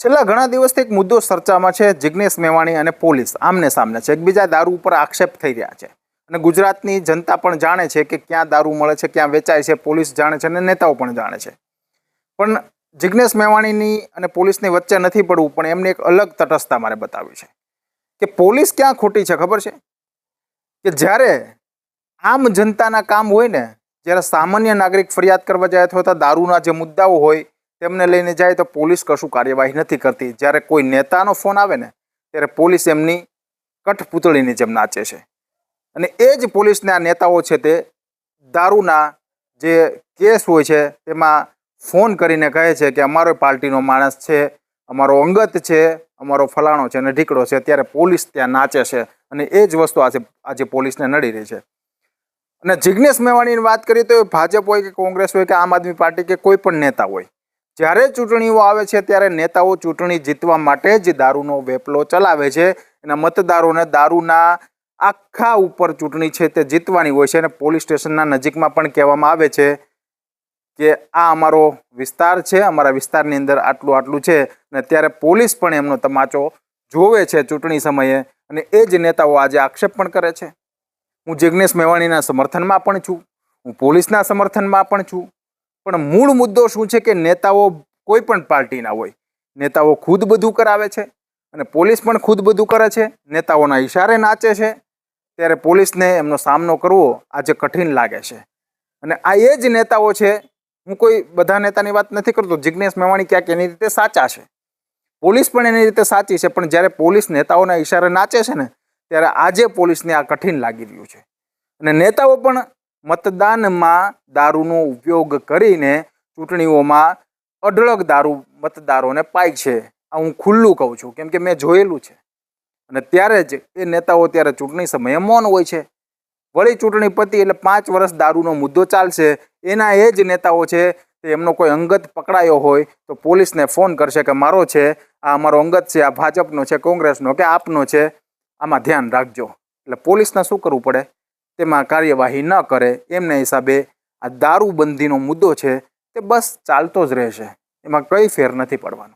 છેલ્લા ઘણા દિવસથી એક મુદ્દો ચર્ચામાં છે। જિગ્નેશ મેવાણી અને પોલીસ આમને સામને છે, એકબીજા દારૂ ઉપર આક્ષેપ થઈ રહ્યા છે અને ગુજરાતની જનતા પણ જાણે છે કે ક્યાં દારૂ મળે છે, ક્યાં વેચાય છે, પોલીસ જાણે છે અને નેતાઓ પણ જાણે છે। પણ જિગ્નેશ મેવાણીની અને પોલીસની વચ્ચે નથી પડવું, પણ એમને એક અલગ તટસ્થતા મારે બતાવી છે કે પોલીસ ક્યાં ખોટી છે ખબર છે કે જ્યારે આમ જનતાના કામ હોય ને, જ્યારે સામાન્ય નાગરિક ફરિયાદ કરવા જાય અથવા તો દારૂના જે મુદ્દાઓ હોય તેમને લઈને જાય તો પોલીસ કશું કાર્યવાહી નથી કરતી। જ્યારે કોઈ નેતાનો ફોન આવે ને ત્યારે પોલીસ એમની કઠપૂતળીની જેમ નાચે છે અને એ જ પોલીસના નેતાઓ છે તે દારૂના જે કેસ હોય છે તેમાં ફોન કરીને કહે છે કે અમારો પાર્ટીનો માણસ છે, અમારો અંગત છે, અમારો ફલાણો છે અને ઢીકડો છે। ત્યારે પોલીસ ત્યાં નાચે છે અને એ જ વસ્તુ આજે પોલીસને નડી રહી છે। અને જિગ્નેશ મેવાણીની વાત કરીએ તો ભાજપ હોય કે કોંગ્રેસ હોય કે આમ આદમી પાર્ટી કે કોઈ પણ નેતા હોય, જ્યારે ચૂંટણીઓ આવે છે ત્યારે નેતાઓ ચૂંટણી જીતવા માટે જ દારૂનો વેપલો ચલાવે છે। એના મતદારોને દારૂના આખા ઉપર ચૂંટણી છે તે જીતવાની હોય છે અને પોલીસ સ્ટેશનના નજીકમાં પણ કહેવામાં આવે છે કે આ અમારો વિસ્તાર છે, અમારા વિસ્તારની અંદર આટલું આટલું છે અને ત્યારે પોલીસ પણ એમનો તમાચો જોવે છે ચૂંટણી સમયે અને એ જ નેતાઓ આજે આક્ષેપ પણ કરે છે। હું જિગ્નેશ મેવાણીના સમર્થનમાં પણ છું, હું પોલીસના સમર્થનમાં પણ છું, પણ મૂળ મુદ્દો શું છે કે નેતાઓ કોઈ પણ પાર્ટીના હોય, નેતાઓ ખુદ બધું કરાવે છે અને પોલીસ પણ ખુદ બધું કરે છે, નેતાઓના ઈશારે નાચે છે। ત્યારે પોલીસને એમનો સામનો કરવો આજે કઠિન લાગે છે અને આ એ જ નેતાઓ છે। હું કોઈ બધા નેતાની વાત નથી કરતો, જિગ્નેશ મેવાણી ક્યાંક એની રીતે સાચા છે, પોલીસ પણ એની રીતે સાચી છે, પણ જ્યારે પોલીસ નેતાઓના ઈશારે નાચે છે ને ત્યારે આજે પોલીસને આ કઠિન લાગી રહ્યું છે અને નેતાઓ પણ મતદાનમાં દારૂનો ઉપયોગ કરીને ચૂંટણીઓમાં અઢળક દારૂ મતદારોને પાય છે। આ હું ખુલ્લું કહું છું કેમ કે મેં જોયેલું છે અને ત્યારે જ એ નેતાઓ ત્યારે ચૂંટણી સમયે મૌન હોય છે। વળી ચૂંટણી પતી એટલે 5 વર્ષ દારૂનો મુદ્દો ચાલશે, એના એ જ નેતાઓ છે તે એમનો કોઈ અંગત પકડાયો હોય તો પોલીસને ફોન કરશે કે મારો છે, આ અમારો અંગત છે, આ ભાજપનો છે, કોંગ્રેસનો કે આપનો છે, આમાં ધ્યાન રાખજો। એટલે પોલીસને શું કરવું પડે, તેમાં કાર્યવાહી ન કરે, એમના હિસાબે આ દારૂબંધીનો મુદ્દો છે તે બસ ચાલતો જ રહેશે, એમાં કંઈ ફેર નથી પડવાનો।